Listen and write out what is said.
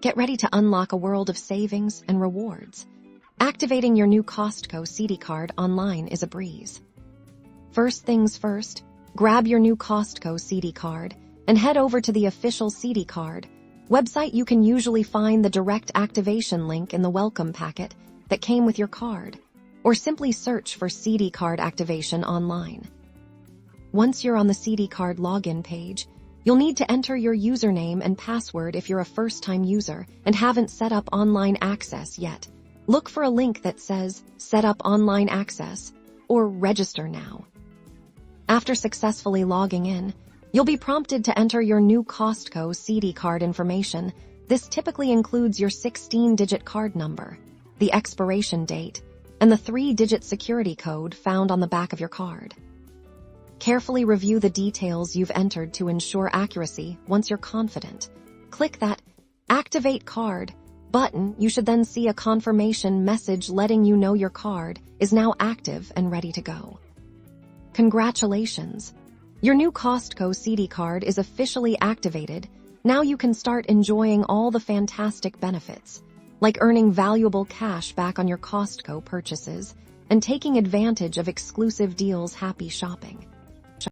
Get ready to unlock a world of savings and rewards. Activating your new Costco Citi card online is a breeze. First things first, grab your new Costco Citi card and head over to the official Citi card website. You can usually find the direct activation link in the welcome packet that came with your card, or simply search for Citi card activation online. Once you're on the Citi card login page, you'll need to enter your username and password if you're a first-time user and haven't set up online access yet. Look for a link that says Set up online access or Register now. After successfully logging in, you'll be prompted to enter your new Costco Citi card information. This typically includes your 16-digit card number, the expiration date, and the 3-digit security code found on the back of your card. Carefully review the details you've entered to ensure accuracy. Once you're confident, click that Activate Card button. You should then see a confirmation message letting you know your card is now active and ready to go. Congratulations! Your new Costco Citi card is officially activated. Now you can start enjoying all the fantastic benefits, like earning valuable cash back on your Costco purchases and taking advantage of exclusive deals. Happy shopping!